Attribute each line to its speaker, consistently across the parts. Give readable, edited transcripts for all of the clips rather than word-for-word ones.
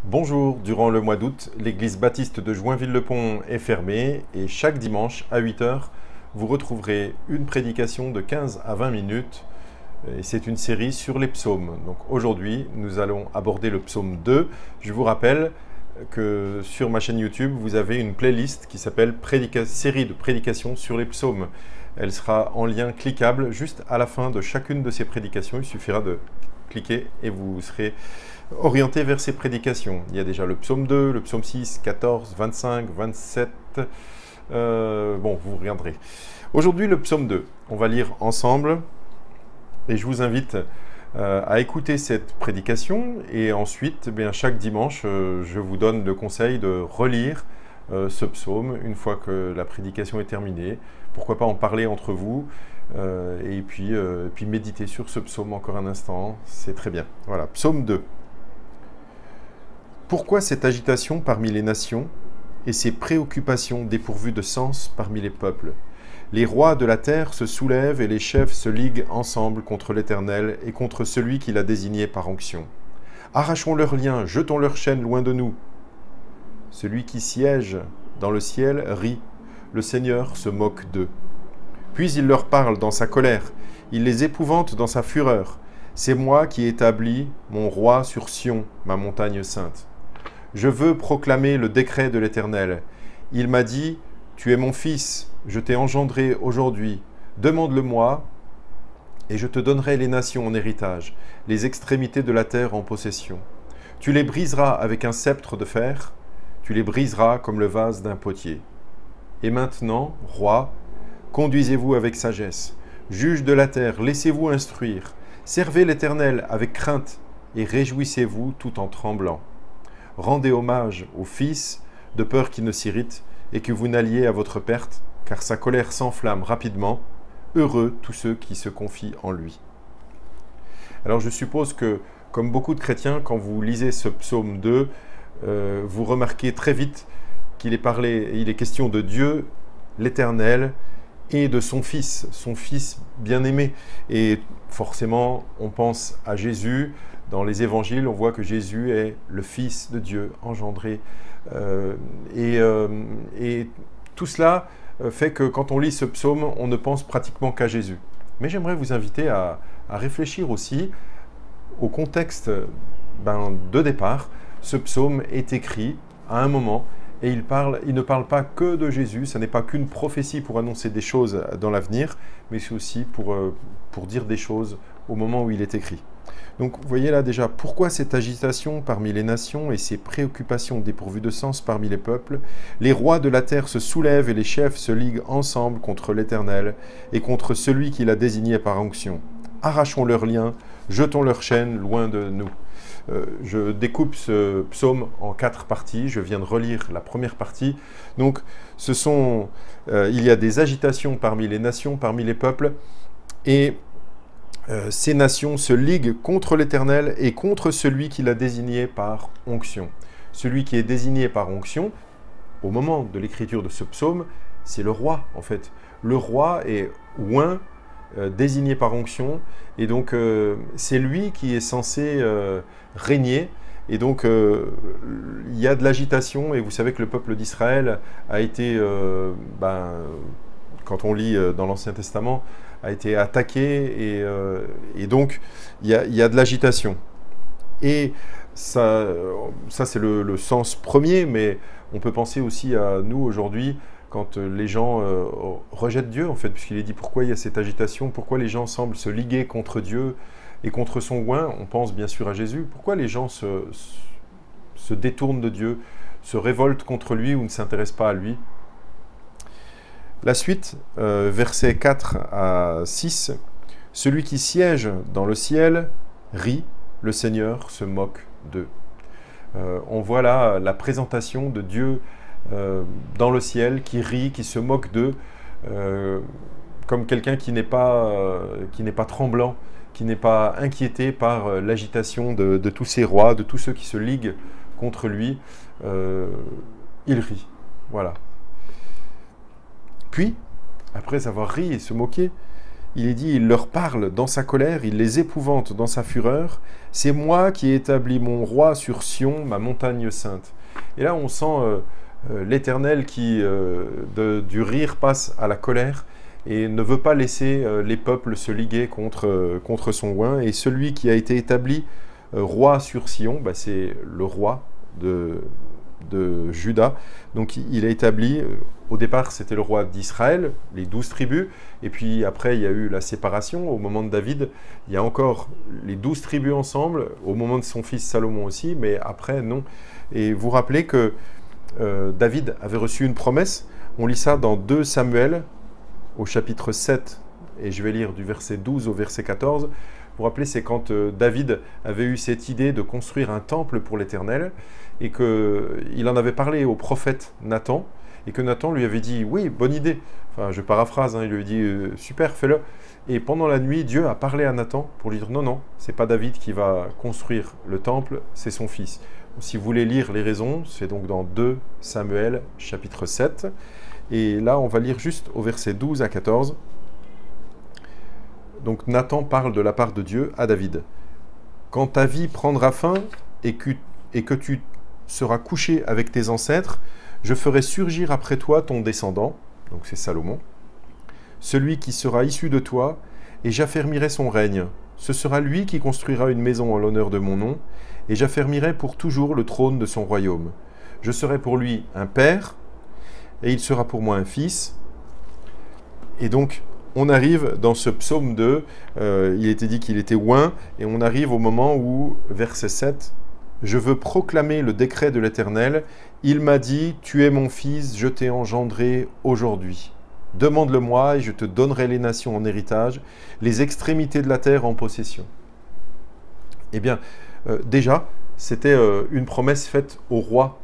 Speaker 1: Bonjour, durant le mois d'août, l'église baptiste de Joinville-le-Pont est fermée et chaque dimanche à 8 h, vous retrouverez une prédication de 15 à 20 minutes et c'est une série sur les psaumes. Donc aujourd'hui, nous allons aborder le psaume 2. Je vous rappelle que sur ma chaîne YouTube, vous avez une playlist qui s'appelle Série de prédications sur les psaumes. Elle sera en lien cliquable juste à la fin de chacune de ces prédications. Il suffira de cliquer et vous serez orienté vers ces prédications. Il y a déjà le psaume 2, le psaume 6, 14, 25, 27. Bon, vous regarderez. Aujourd'hui, le psaume 2. On va lire ensemble et je vous invite à écouter cette prédication et ensuite, chaque dimanche, je vous donne le conseil de relire ce psaume une fois que la prédication est terminée. Pourquoi pas en parler entre vous et puis méditer sur ce psaume encore un instant, c'est très bien. Voilà, psaume 2. Pourquoi cette agitation parmi les nations et ces préoccupations dépourvues de sens parmi les peuples? Les rois de la terre se soulèvent et les chefs se liguent ensemble contre l'Éternel et contre celui qui l'a désigné par onction. Arrachons leurs liens, jetons leurs chaînes loin de nous. Celui qui siège dans le ciel rit, le Seigneur se moque d'eux. Puis il leur parle dans sa colère, il les épouvante dans sa fureur. C'est moi qui établis mon roi sur Sion, ma montagne sainte. Je veux proclamer le décret de l'Éternel. Il m'a dit, tu es mon fils, je t'ai engendré aujourd'hui. Demande-le-moi, et je te donnerai les nations en héritage, les extrémités de la terre en possession. Tu les briseras avec un sceptre de fer, tu les briseras comme le vase d'un potier. Et maintenant, roi, conduisez-vous avec sagesse. Juge de la terre, laissez-vous instruire. Servez l'Éternel avec crainte et réjouissez-vous tout en tremblant. Rendez hommage au Fils, de peur qu'il ne s'irrite et que vous n'alliez à votre perte, car sa colère s'enflamme rapidement. Heureux tous ceux qui se confient en lui. Alors je suppose que, comme beaucoup de chrétiens, quand vous lisez ce psaume 2, vous remarquez très vite qu'il est question de Dieu, l'Éternel, et de son Fils bien-aimé. Et forcément, on pense à Jésus. Dans les évangiles, on voit que Jésus est le Fils de Dieu, engendré. Et tout cela fait que quand on lit ce psaume, on ne pense pratiquement qu'à Jésus. Mais j'aimerais vous inviter à réfléchir aussi au contexte de départ. Ce psaume est écrit à un moment et il ne parle pas que de Jésus, ce n'est pas qu'une prophétie pour annoncer des choses dans l'avenir, mais c'est aussi pour dire des choses au moment où il est écrit. Donc vous voyez là déjà, pourquoi cette agitation parmi les nations et ces préoccupations dépourvues de sens parmi les peuples? Les rois de la terre se soulèvent et les chefs se liguent ensemble contre l'Éternel et contre celui qui l'a désigné par onction. Arrachons leurs liens, jetons leurs chaînes loin de nous. Je découpe ce psaume en 4 parties. Je viens de relire la première partie. Donc, il y a des agitations parmi les nations, parmi les peuples, et ces nations se liguent contre l'Éternel et contre celui qui l'a désigné par onction. Celui qui est désigné par onction, au moment de l'écriture de ce psaume, c'est le roi, en fait. Le roi est oint, désigné par onction, et donc c'est lui qui est censé régner, et donc il y a de l'agitation, et vous savez que le peuple d'Israël a été, quand on lit dans l'Ancien Testament, a été attaqué, et donc il y a de l'agitation. Et ça c'est le sens premier, mais on peut penser aussi à nous aujourd'hui, quand les gens rejettent Dieu, en fait, puisqu'il est dit pourquoi il y a cette agitation, pourquoi les gens semblent se liguer contre Dieu et contre son oint. On pense bien sûr à Jésus. Pourquoi les gens se détournent de Dieu, se révoltent contre lui ou ne s'intéressent pas à lui? La suite, versets 4 à 6, « Celui qui siège dans le ciel rit, le Seigneur se moque d'eux. » On voit là la présentation de Dieu dans le ciel, qui rit, qui se moque d'eux, comme quelqu'un qui n'est pas tremblant, qui n'est pas inquiété par l'agitation de tous ces rois, de tous ceux qui se liguent contre lui. Il rit, voilà. Puis, après avoir ri et se moqué, il est dit, il leur parle dans sa colère, il les épouvante dans sa fureur. C'est moi qui ai établi mon roi sur Sion, ma montagne sainte. Et là, on sent l'Éternel qui, du rire, passe à la colère et ne veut pas laisser les peuples se liguer contre son oint. Et celui qui a été établi roi sur Sion, bah, c'est le roi de Juda. Donc il a établi, au départ c'était le roi d'Israël, les 12 tribus, et puis après il y a eu la séparation. Au moment de David, il y a encore les 12 tribus ensemble, au moment de son fils Salomon aussi, mais après non. Et vous rappelez que David avait reçu une promesse, on lit ça dans 2 Samuel, au chapitre 7, et je vais lire du verset 12 au verset 14. Vous vous rappelez, c'est quand David avait eu cette idée de construire un temple pour l'Éternel, et qu'il en avait parlé au prophète Nathan, et que Nathan lui avait dit « Oui, bonne idée ». Enfin, je paraphrase, hein, il lui a dit « Super, fais-le ». Et pendant la nuit, Dieu a parlé à Nathan pour lui dire « Non, non, c'est pas David qui va construire le temple, c'est son fils ». Si vous voulez lire les raisons, c'est donc dans 2 Samuel, chapitre 7. Et là, on va lire juste au verset 12 à 14. Donc Nathan parle de la part de Dieu à David. « Quand ta vie prendra fin et que tu seras couché avec tes ancêtres, je ferai surgir après toi ton descendant, donc c'est Salomon, celui qui sera issu de toi, et j'affermirai son règne. Ce sera lui qui construira une maison en l'honneur de mon nom, et j'affermirai pour toujours le trône de son royaume. Je serai pour lui un père, et il sera pour moi un fils. » Et donc, on arrive dans ce psaume 2, il était dit qu'il était oint, et on arrive au moment où, verset 7, « Je veux proclamer le décret de l'Éternel. Il m'a dit, tu es mon fils, je t'ai engendré aujourd'hui. Demande-le-moi et je te donnerai les nations en héritage, les extrémités de la terre en possession. » Eh bien, déjà, c'était une promesse faite au roi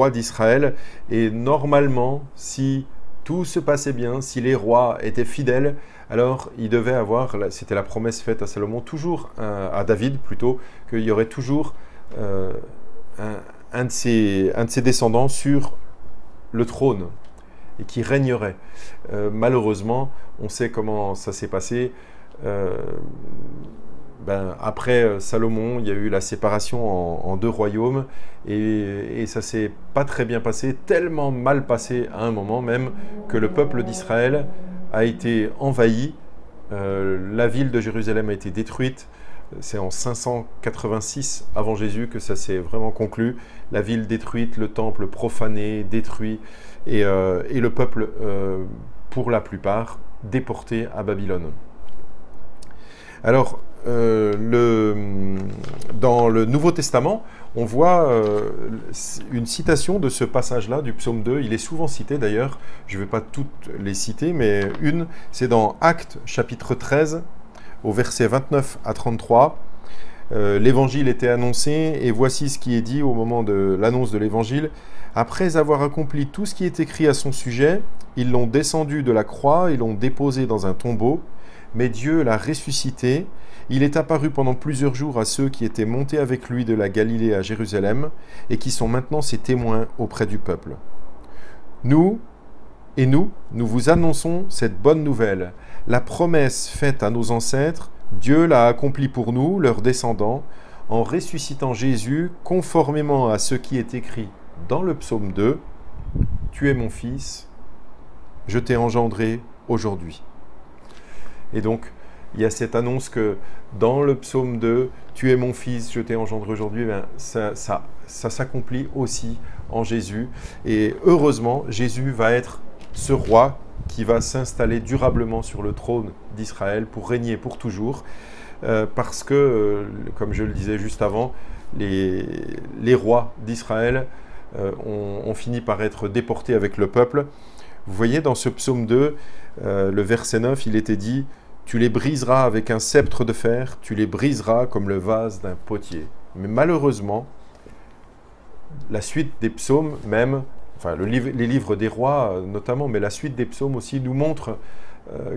Speaker 1: d'Israël. Et normalement, si tout se passait bien, si les rois étaient fidèles, alors il devait avoir, c'était la promesse faite à Salomon, toujours à David plutôt, qu'il y aurait toujours un de ses descendants sur le trône et qui régnerait. Malheureusement, on sait comment ça s'est passé. Après Salomon, il y a eu la séparation en 2 royaumes et ça s'est pas très bien passé, tellement mal passé à un moment même que le peuple d'Israël a été envahi, la ville de Jérusalem a été détruite. C'est en 586 avant Jésus que ça s'est vraiment conclu. La ville détruite, le temple profané, détruit, et le peuple, pour la plupart, déporté à Babylone. Alors, dans le Nouveau Testament, on voit une citation de ce passage-là, du psaume 2. Il est souvent cité d'ailleurs, je ne vais pas toutes les citer, mais une, c'est dans Actes chapitre 13, au verset 29 à 33. L'évangile était annoncé, et voici ce qui est dit au moment de l'annonce de l'évangile. Après avoir accompli tout ce qui est écrit à son sujet, ils l'ont descendu de la croix et l'ont déposé dans un tombeau, mais Dieu l'a ressuscité. Il est apparu pendant plusieurs jours à ceux qui étaient montés avec lui de la Galilée à Jérusalem et qui sont maintenant ses témoins auprès du peuple. Nous vous annonçons cette bonne nouvelle. La promesse faite à nos ancêtres, Dieu l'a accomplie pour nous, leurs descendants, en ressuscitant Jésus conformément à ce qui est écrit dans le psaume 2. « Tu es mon fils, je t'ai engendré aujourd'hui. » Et donc, il y a cette annonce que dans le psaume 2, « Tu es mon fils, je t'ai engendré aujourd'hui », ça s'accomplit aussi en Jésus. Et heureusement, Jésus va être ce roi qui va s'installer durablement sur le trône d'Israël pour régner pour toujours. Parce que, comme je le disais juste avant, les rois d'Israël ont fini par être déportés avec le peuple. Vous voyez, dans ce psaume 2, le verset 9, il était dit « Tu les briseras avec un sceptre de fer, tu les briseras comme le vase d'un potier. » Mais malheureusement, la suite des psaumes même, enfin les livres des rois notamment, mais la suite des psaumes aussi nous montre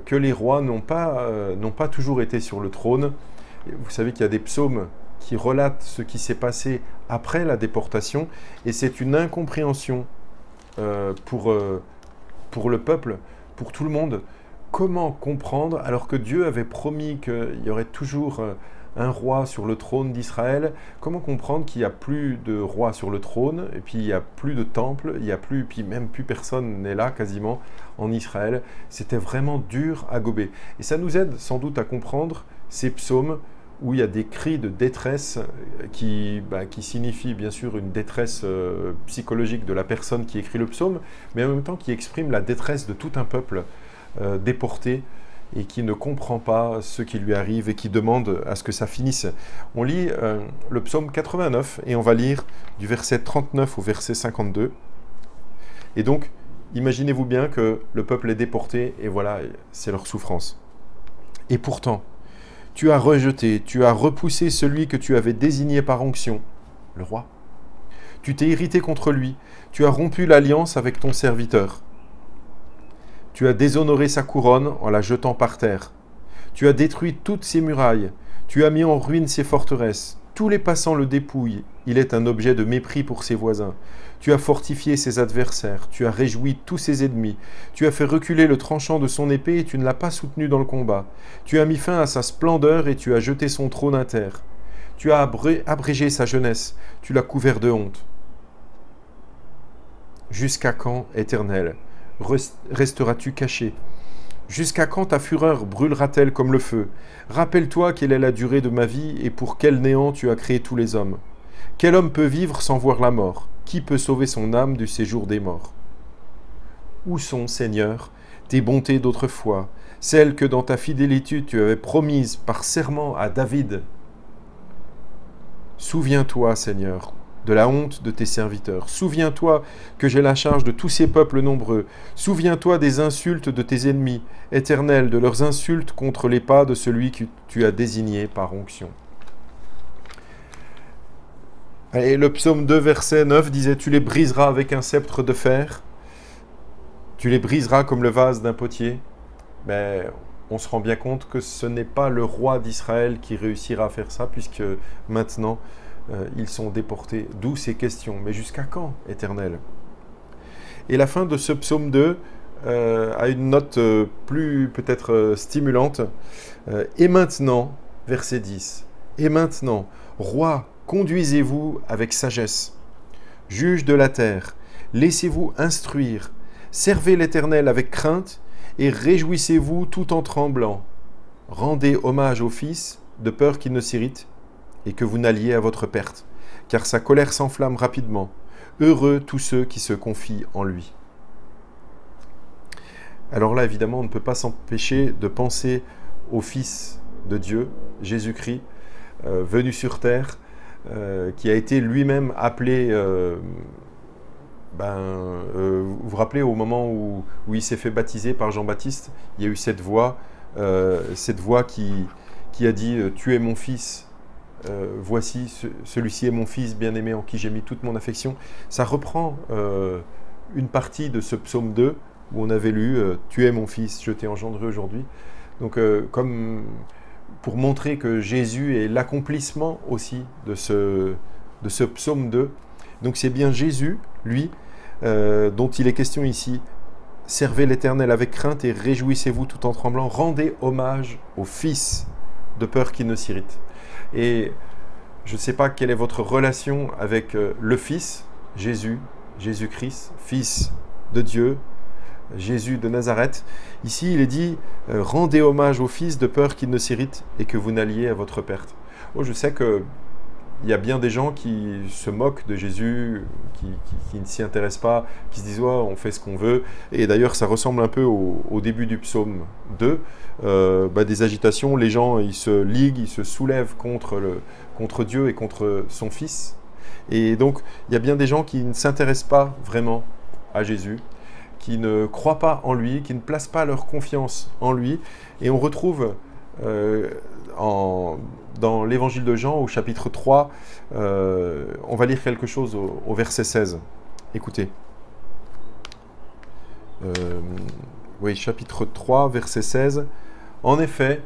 Speaker 1: que les rois n'ont pas toujours été sur le trône. Vous savez qu'il y a des psaumes qui relatent ce qui s'est passé après la déportation, et c'est une incompréhension pour le peuple, pour tout le monde. comment comprendre, alors que Dieu avait promis qu'il y aurait toujours un roi sur le trône d'Israël, comment comprendre qu'il n'y a plus de roi sur le trône, et puis il n'y a plus de temple, il y a plus, puis même plus personne n'est là quasiment en Israël. C'était vraiment dur à gober. Et ça nous aide sans doute à comprendre ces psaumes où il y a des cris de détresse qui signifient bien sûr une détresse psychologique de la personne qui écrit le psaume, mais en même temps qui exprime la détresse de tout un peuple déporté et qui ne comprend pas ce qui lui arrive et qui demande à ce que ça finisse. On lit le psaume 89 et on va lire du verset 39 au verset 52. Et donc, imaginez-vous bien que le peuple est déporté et voilà, c'est leur souffrance. Et pourtant, tu as rejeté, tu as repoussé celui que tu avais désigné par onction, le roi. Tu t'es irrité contre lui, tu as rompu l'alliance avec ton serviteur. Tu as déshonoré sa couronne en la jetant par terre. Tu as détruit toutes ses murailles, tu as mis en ruine ses forteresses. Tous les passants le dépouillent, il est un objet de mépris pour ses voisins. Tu as fortifié ses adversaires, tu as réjoui tous ses ennemis. Tu as fait reculer le tranchant de son épée et tu ne l'as pas soutenu dans le combat. Tu as mis fin à sa splendeur et tu as jeté son trône à terre. Tu as abrégé sa jeunesse, tu l'as couvert de honte. Jusqu'à quand, Éternel, resteras-tu caché? Jusqu'à quand ta fureur brûlera-t-elle comme le feu? Rappelle-toi quelle est la durée de ma vie et pour quel néant tu as créé tous les hommes. Quel homme peut vivre sans voir la mort? Qui peut sauver son âme du séjour des morts? Où sont, Seigneur, tes bontés d'autrefois, celles que dans ta fidélité tu avais promises par serment à David? Souviens-toi, Seigneur, de la honte de tes serviteurs. Souviens-toi que j'ai la charge de tous ces peuples nombreux. Souviens-toi des insultes de tes ennemis, Éternel, de leurs insultes contre les pas de celui que tu as désigné par onction. Et le psaume 2, verset 9 disait « Tu les briseras avec un sceptre de fer, tu les briseras comme le vase d'un potier. » Mais on se rend bien compte que ce n'est pas le roi d'Israël qui réussira à faire ça, puisque maintenant, ils sont déportés. D'où ces questions. Mais jusqu'à quand, Éternel? Et la fin de ce psaume 2 a une note plus peut-être stimulante. Et maintenant, verset 10, « Et maintenant, roi, conduisez-vous avec sagesse. Juge de la terre, laissez-vous instruire. Servez l'Éternel avec crainte et réjouissez-vous tout en tremblant. Rendez hommage au Fils, de peur qu'il ne s'irrite et que vous n'alliez à votre perte, car sa colère s'enflamme rapidement. Heureux tous ceux qui se confient en lui. » Alors là, évidemment, on ne peut pas s'empêcher de penser au Fils de Dieu, Jésus-Christ, venu sur terre, qui a été lui-même appelé, vous vous rappelez au moment où il s'est fait baptiser par Jean-Baptiste, il y a eu cette voix qui a dit « Tu es mon fils, voici, celui-ci est mon fils bien-aimé en qui j'ai mis toute mon affection ». Ça reprend une partie de ce psaume 2 où on avait lu « Tu es mon fils, je t'ai engendré aujourd'hui ». Donc comme pour montrer que Jésus est l'accomplissement aussi de ce psaume 2. Donc c'est bien Jésus, lui, dont il est question ici. Servez l'Éternel avec crainte et réjouissez-vous tout en tremblant. Rendez hommage au Fils, de peur qu'il ne s'irrite. Et je ne sais pas quelle est votre relation avec le Fils, Jésus, Jésus-Christ, Fils de Dieu, Jésus de Nazareth. Ici, il est dit « Rendez hommage au Fils de peur qu'il ne s'irrite et que vous n'alliez à votre perte. » Oh, je sais qu'il y a bien des gens qui se moquent de Jésus, qui ne s'y intéressent pas, qui se disent oh, « on fait ce qu'on veut ». Et d'ailleurs, ça ressemble un peu au début du psaume 2. Des agitations, les gens ils se liguent, ils se soulèvent contre Dieu et contre son Fils. Et donc, il y a bien des gens qui ne s'intéressent pas vraiment à Jésus, qui ne croient pas en lui, qui ne placent pas leur confiance en lui. Et on retrouve dans l'évangile de Jean, au chapitre 3, on va lire quelque chose au verset 16. Écoutez. Oui, chapitre 3, verset 16. En effet,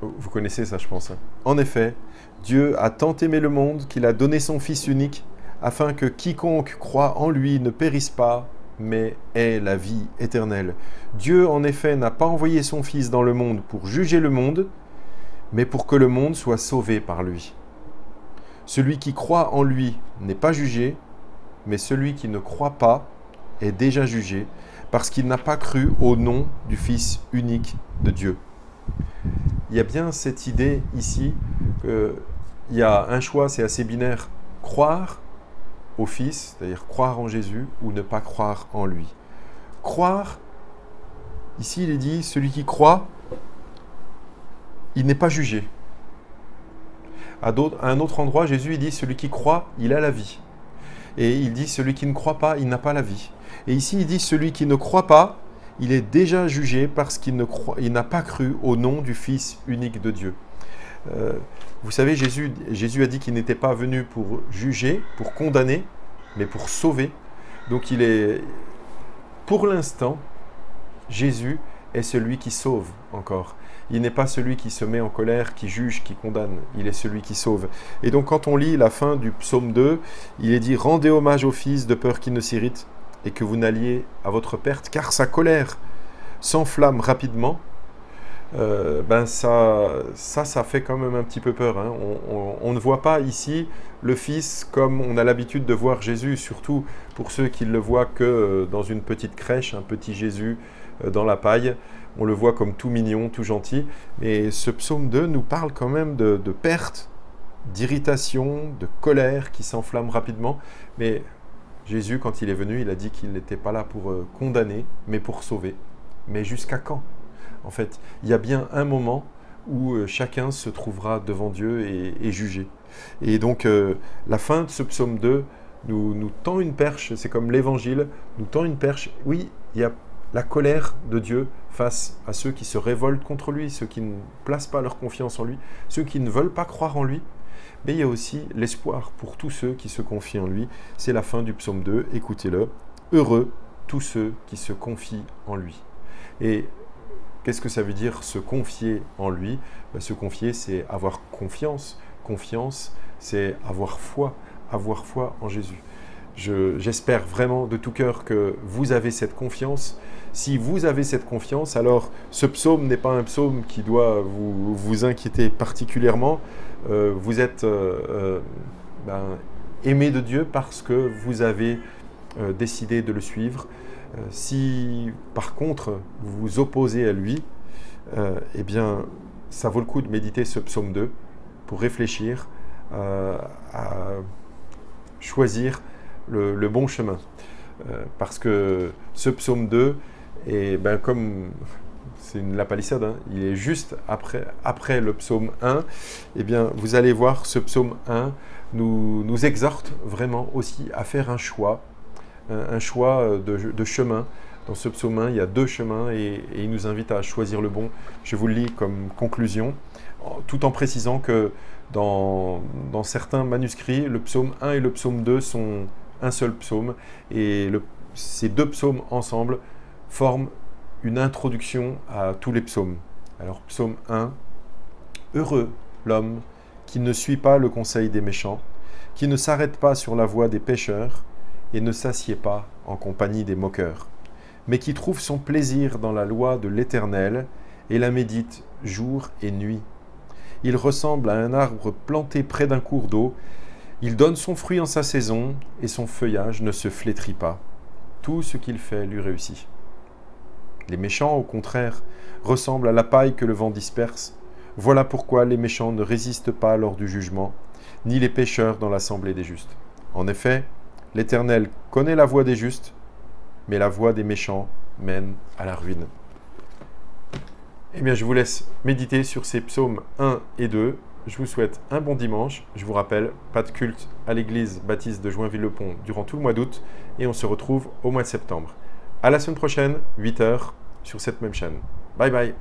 Speaker 1: vous connaissez ça je pense, hein. En effet, Dieu a tant aimé le monde qu'il a donné son Fils unique, afin que quiconque croit en lui ne périsse pas, mais est la vie éternelle. Dieu, en effet, n'a pas envoyé son Fils dans le monde pour juger le monde, mais pour que le monde soit sauvé par lui. Celui qui croit en lui n'est pas jugé, mais celui qui ne croit pas est déjà jugé, parce qu'il n'a pas cru au nom du Fils unique de Dieu. Il y a bien cette idée ici qu'il y a un choix, c'est assez binaire, croire au Fils, c'est-à-dire croire en Jésus, ou ne pas croire en lui. Croire, ici il est dit, celui qui croit, il n'est pas jugé. À un autre endroit, Jésus il dit, celui qui croit, il a la vie. Et il dit, celui qui ne croit pas, il n'a pas la vie. Et ici il dit, celui qui ne croit pas, il est déjà jugé parce qu'il n'a pas cru au nom du Fils unique de Dieu. Vous savez, Jésus a dit qu'il n'était pas venu pour juger, pour condamner, mais pour sauver. Donc pour l'instant, Jésus est celui qui sauve encore. Il n'est pas celui qui se met en colère, qui juge, qui condamne. Il est celui qui sauve. Et donc quand on lit la fin du psaume 2, il est dit « Rendez hommage au Fils de peur qu'il ne s'irrite et que vous n'alliez à votre perte, car sa colère s'enflamme rapidement. » Ça fait quand même un petit peu peur. Hein. On ne voit pas ici le Fils comme on a l'habitude de voir Jésus, surtout pour ceux qui ne le voient que dans une petite crèche, un petit Jésus dans la paille. On le voit comme tout mignon, tout gentil. Mais ce psaume 2 nous parle quand même de perte, d'irritation, de colère qui s'enflamme rapidement. Mais Jésus, quand il est venu, il a dit qu'il n'était pas là pour condamner, mais pour sauver. Mais jusqu'à quand ? En fait, il y a bien un moment où chacun se trouvera devant Dieu et jugé. Et donc, la fin de ce psaume 2 nous tend une perche, c'est comme l'Évangile, nous tend une perche. Oui, il y a la colère de Dieu face à ceux qui se révoltent contre lui, ceux qui ne placent pas leur confiance en lui, ceux qui ne veulent pas croire en lui. Mais il y a aussi l'espoir pour tous ceux qui se confient en lui. C'est la fin du psaume 2, écoutez-le. Heureux tous ceux qui se confient en lui. Et qu'est-ce que ça veut dire se confier en lui ? Se confier, c'est avoir confiance. Confiance, c'est avoir foi en Jésus. J'espère vraiment de tout cœur que vous avez cette confiance. Si vous avez cette confiance, alors ce psaume n'est pas un psaume qui doit vous inquiéter particulièrement. Vous êtes aimé de Dieu parce que vous avez décidé de le suivre. Si par contre vous vous opposez à lui, eh bien ça vaut le coup de méditer ce psaume 2 pour réfléchir à choisir le bon chemin. Parce que ce psaume 2 est comme c'est la palissade, hein, il est juste après le psaume 1. Eh bien vous allez voir, ce psaume 1 nous exhorte vraiment aussi à faire un choix de chemin. Dans ce psaume 1, il y a 2 chemins et il nous invite à choisir le bon. Je vous le lis comme conclusion, tout en précisant que dans certains manuscrits, le psaume 1 et le psaume 2 sont un seul psaume. Et ces 2 psaumes ensemble forment une introduction à tous les psaumes. Alors, psaume 1, « Heureux l'homme qui ne suit pas le conseil des méchants, qui ne s'arrête pas sur la voie des pécheurs, et ne s'assied pas en compagnie des moqueurs, mais qui trouve son plaisir dans la loi de l'Éternel et la médite jour et nuit. Il ressemble à un arbre planté près d'un cours d'eau. Il donne son fruit en sa saison et son feuillage ne se flétrit pas. Tout ce qu'il fait lui réussit. Les méchants, au contraire, ressemblent à la paille que le vent disperse. Voilà pourquoi les méchants ne résistent pas lors du jugement, ni les pécheurs dans l'assemblée des justes. En effet, l'Éternel connaît la voie des justes, mais la voie des méchants mène à la ruine. » Eh bien, je vous laisse méditer sur ces psaumes 1 et 2. Je vous souhaite un bon dimanche. Je vous rappelle, pas de culte à l'église baptiste de Joinville-le-Pont durant tout le mois d'août et on se retrouve au mois de septembre. À la semaine prochaine, 8 h, sur cette même chaîne. Bye bye.